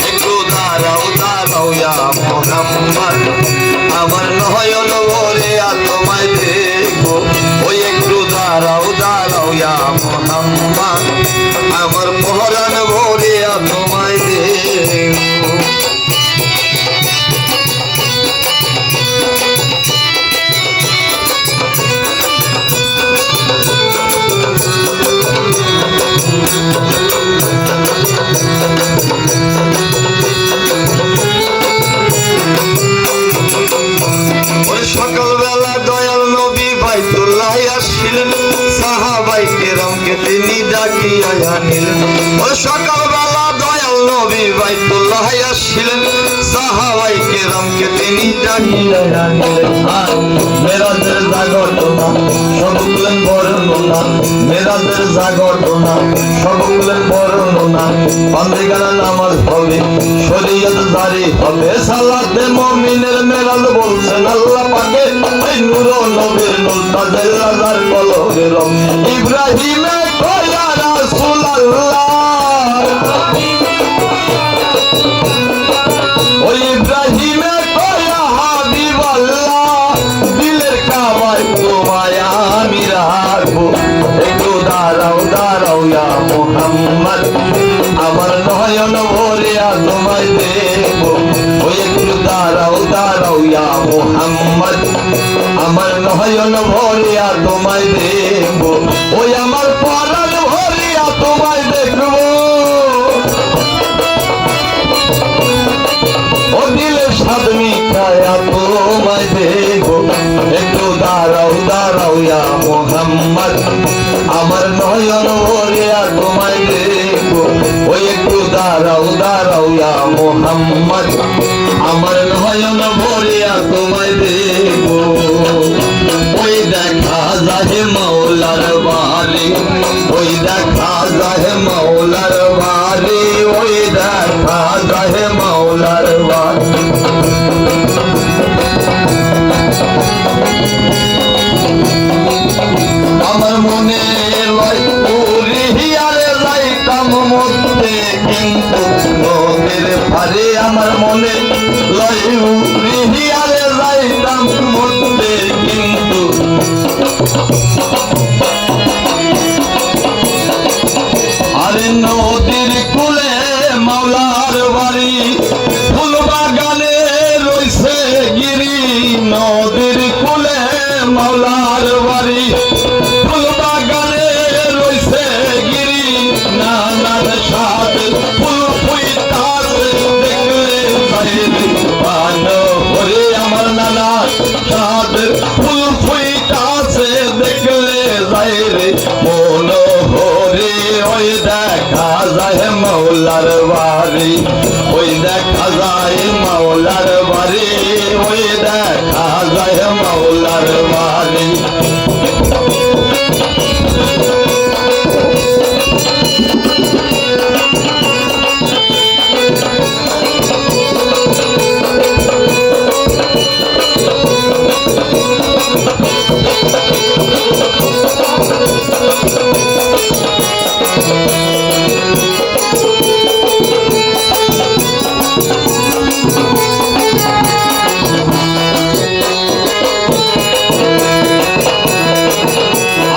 একটু দাঁড়াও দাঁড়াও ইয়া মোহাম্মদ আমার নয়ন ভরে তোমায় দেখবো ওই একটু দাঁড়াও দাঁড়াও ইয়া মোহাম্মদ আমার পরাণ ভরে তোমায় দেখবো সকালবেলা দয়াল নবী বাইতুল্লাহ আসছিলেন সাহাবাই কেরামকে তিনি ডাকিয়া আনিলেন সকালবেলা দয়াল নবী বাইতুল্লাহ আসছিলেন সাহাবাই কেরামকে তিনি ডাকিয়া আনিলেন মেরাজের জাগরণা সবগুলেন বর্ণনা মেরাজের জাগরণা সবগুলেন বর্ণনা বান্দিগানা নামাজ হবে শরীয়ত জারি হবে সালাতে মুমিনের মেরাজ বলছেন আল্লাহ পাকে ওই নূর নবীর নূর তাজের রাজার কলবের ইব্রাহিমে কয়া রাসূলুল্লাহ ওই ইব্রাহিমে কয়া হাবিবাল্লাহ দিলের কাবায় তোমায় আমি রাখবো একটু দাঁড়াও দাঁড়াও ইয়া মুহাম্মদ আমার নয়ন ভরিয়া তোমায় দেখবো ওই একটু দাঁড়াও দাঁড়াও ইয়া মুহাম্মদ আমার নয়ন ভরিয়া তোমায় দেখবো ওই আমার পরাণ ভরিয়া তোমায় দেখবো ও দিলে স্বাদ মিঠায়া তোমায় দেখবো একটু দাঁড়াও দাঁড়াও ইয়া মুহাম্মদ আমার নয়ন ভরিয়া তোমায় দেখবো ওই একটু দাঁড়াও দাঁড়াও ইয়া মুহাম্মদ আমার নয়ন ভরিয়া তোমায় দেখবো ওই দেখা যায় মাওলার বাড়ি ওই দেখা যায় মাওলার বাড়ি ওই দেখা যায় মাওলার বাড়ি আমার মনে লয় উড়িয়ারে যাইতাম মধ্যে কিন্তু নদীর পারে আমার মনে লয় উড়িয়ারে যাইতাম মধ্যে কিন্তু আরে নদীর কুলে মাওলার বাড়ি ফুল বাগানে রইছে গিরি নদীর কুলে মাওলার বাড়ি ফুল বাগানে রইছে গিরি নানার সাথে ফুল ফুইতাছে দেখলে পান ভরে আমার নানার সাথে ফুল ফুইতাছে দেখলে যায় রে মন ভরে ওই দেখা যায় মাওলার বাড়ি ওই দেখা যায় মাওলার বাড়ি ওই দেখা যায় মাওলার বাড়ি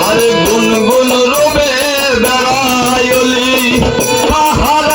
আরে গুনগুন রূপে বেড়ায়লি পাহাড়